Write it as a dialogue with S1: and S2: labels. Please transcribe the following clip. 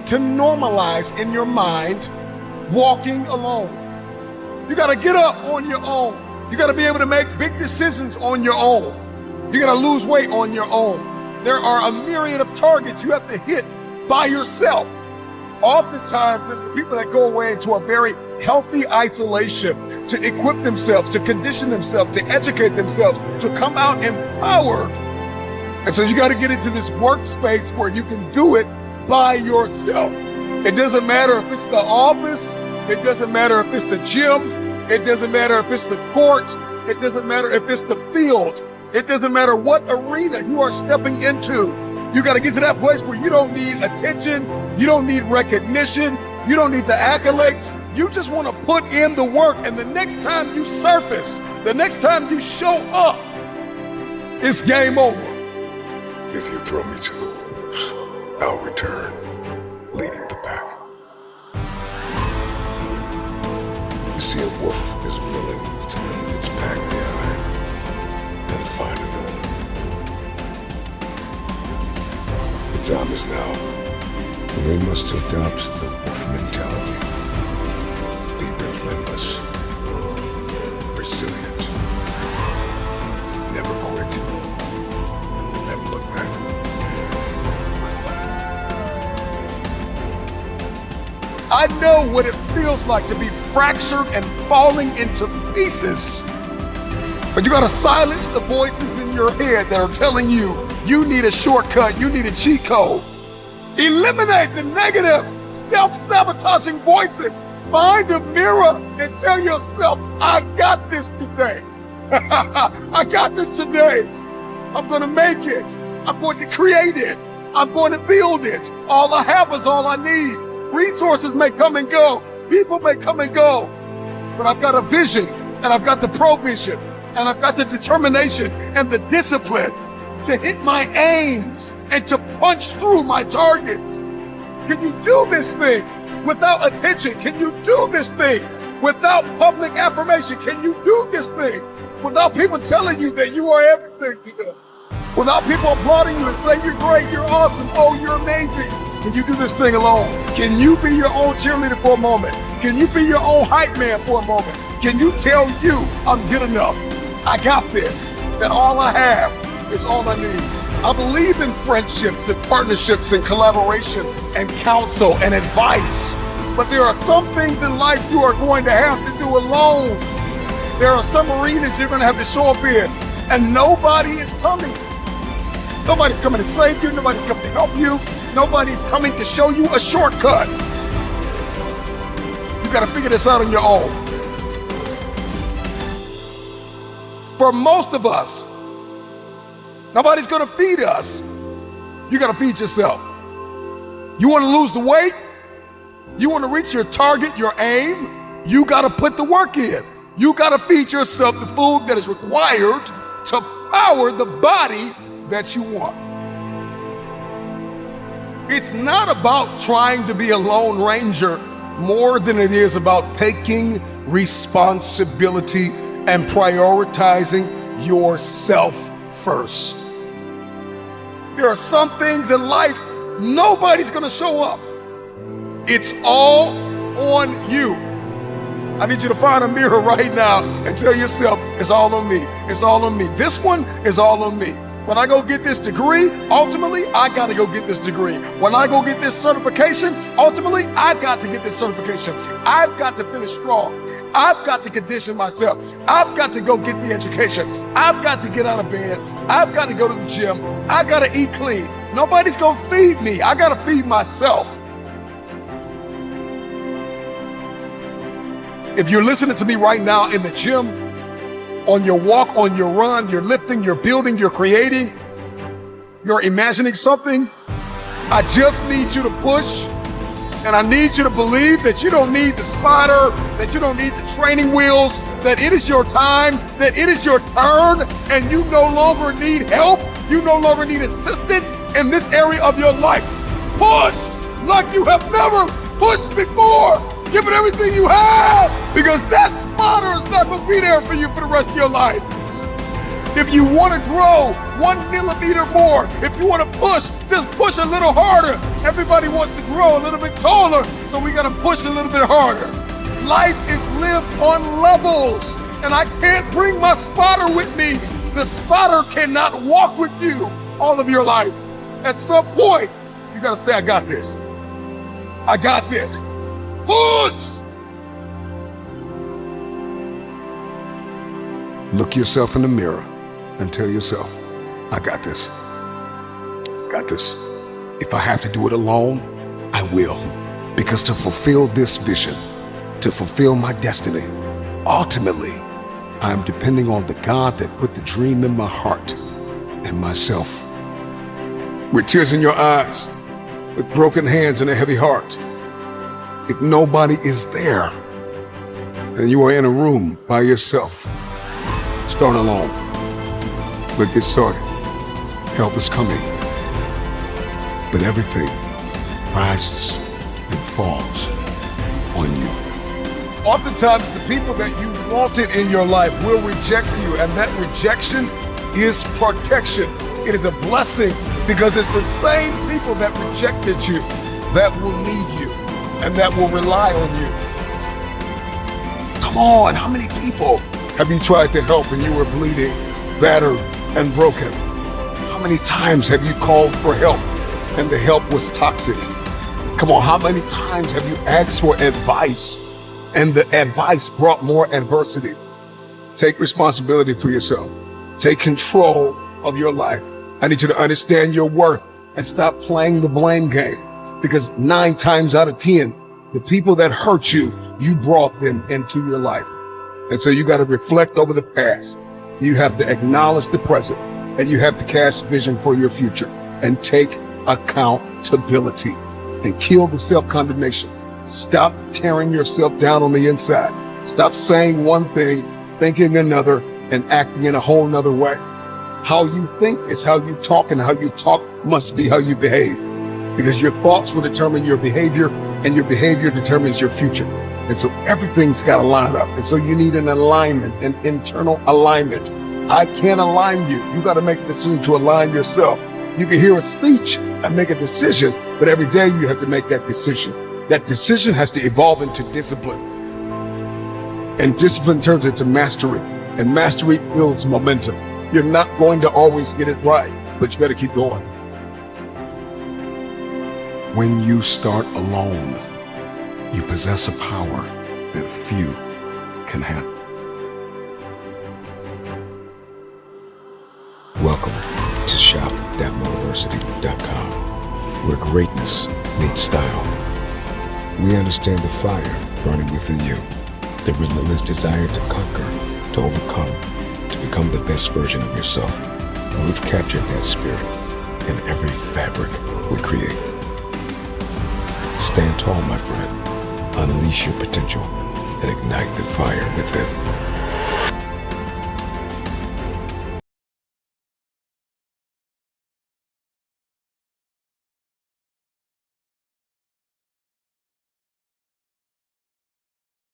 S1: need to normalize in your mind walking alone. You gotta get up on your own. You gotta be able to make big decisions on your own. You gotta lose weight on your own. There are a myriad of targets you have to hit by yourself. Oftentimes, it's the people that go away into a very healthy isolation to equip themselves, to condition themselves, to educate themselves, to come out empowered. And so you got to get into this workspace where you can do it by yourself. It doesn't matter if it's the office. It doesn't matter if it's the gym. It doesn't matter if it's the court. It doesn't matter if it's the field. It doesn't matter what arena you are stepping into. You got to get to that place where you don't need attention. You don't need recognition. You don't need the accolades. You just want to put in the work. And the next time you surface, the next time you show up, it's game over.
S2: If you throw me to the wolves, I'll return, leading the pack. You see, a wolf is willing to leave its pack behind and find another. The time is now. We must adopt the wolf mentality. Be relentless, resilient, never quit, never look back.
S1: I know what it feels like to be fractured and falling into pieces. But you gotta silence the voices in your head that are telling you you need a shortcut, you need a cheat code. Eliminate the negative, self-sabotaging voices. Find a mirror and tell yourself, I got this today. I got this today. I'm gonna make it. I'm going to create it. I'm going to build it. All I have is all I need. Resources may come and go. People may come and go. But I've got a vision, and I've got the provision, and I've got the determination and the discipline to hit my aims and to punch through my targets. Can you do this thing without attention? Can you do this thing without public affirmation? Can you do this thing without people telling you that you are everything to them? Without people applauding you and saying you're great, you're awesome, oh, you're amazing. Can you do this thing alone? Can you be your own cheerleader for a moment? Can you be your own hype man for a moment? Can you tell you I'm good enough? I got this, that all I have is all I need. I believe in friendships and partnerships and collaboration and counsel and advice. But there are some things in life you are going to have to do alone. There are some arenas you're going to have to show up in, and nobody is coming. Nobody's coming to save you. Nobody's coming to help you. Nobody's coming to show you a shortcut. You got to figure this out on your own. For most of us, nobody's gonna feed us. You gotta feed yourself. You wanna lose the weight? You wanna reach your target, your aim? You gotta put the work in. You gotta feed yourself the food that is required to power the body that you want. It's not about trying to be a lone ranger more than it is about taking responsibility and prioritizing yourself first. There are some things in life nobody's gonna show up. It's all on you. I need you to find a mirror right now and tell yourself, it's all on me. It's all on me. This one is all on me. When I go get this degree, ultimately, I gotta go get this degree. When I go get this certification, ultimately, I got to get this certification. I've got to finish strong. I've got to condition myself. I've got to go get the education. I've got to get out of bed. I've got to go to the gym. I gotta eat clean. Nobody's gonna feed me. I gotta feed myself. If you're listening to me right now in the gym, on your walk, on your run, you're lifting, you're building, you're creating, you're imagining something, I just need you to push. And I need you to believe that you don't need the spotter, that you don't need the training wheels, that it is your time, that it is your turn, and you no longer need help. You no longer need assistance in this area of your life. Push like you have never pushed before. Give it everything you have, because that spotter is not going to be there for you for the rest of your life. If you want to grow, 1 millimeter more. If you want to push, just push a little harder. Everybody wants to grow a little bit taller, so we got to push a little bit harder. Life is lived on levels, and I can't bring my spotter with me. The spotter cannot walk with you all of your life. At some point, you got to say, I got this. I got this. Push! Look yourself in the mirror and tell yourself, I got this. Got this. If I have to do it alone, I will. Because to fulfill this vision, to fulfill my destiny, ultimately, I'm depending on the God that put the dream in my heart and myself. With tears in your eyes, with broken hands and a heavy heart, if nobody is there, and you are in a room by yourself, start alone, but get started. Help is coming. But everything rises and falls on you. Oftentimes, the people that you wanted in your life will reject you, and that rejection is protection. It is a blessing because it's the same people that rejected you that will need you and that will rely on you. Come on, how many people have you tried to help and you were bleeding, battered, and broken? How many times have you called for help and the help was toxic? Come on, how many times have you asked for advice and the advice brought more adversity? Take responsibility for yourself. Take control of your life. I need you to understand your worth and stop playing the blame game, because 9 times out of 10, the people that hurt you, you brought them into your life. And so you got to reflect over the past. You have to acknowledge the present, and you have to cast vision for your future and take accountability and kill the self-condemnation. Stop tearing yourself down on the inside. Stop saying one thing, thinking another, and acting in a whole nother way. How you think is how you talk, and how you talk must be how you behave, because your thoughts will determine your behavior, and your behavior determines your future. And so everything's got to line up. And so you need an alignment, an internal alignment. I can't align you. You got to make a decision to align yourself. You can hear a speech and make a decision, but every day you have to make that decision. That decision has to evolve into discipline. And discipline turns into mastery. And mastery builds momentum. You're not going to always get it right, but you got to keep going. When you start alone, you possess a power that few can have.
S2: Welcome to shop.motiversity.com, where greatness meets style. We understand the fire burning within you, the relentless desire to conquer, to overcome, to become the best version of yourself. And we've captured that spirit in every fabric we create. Stand tall, my friend. Unleash your potential and ignite the fire within.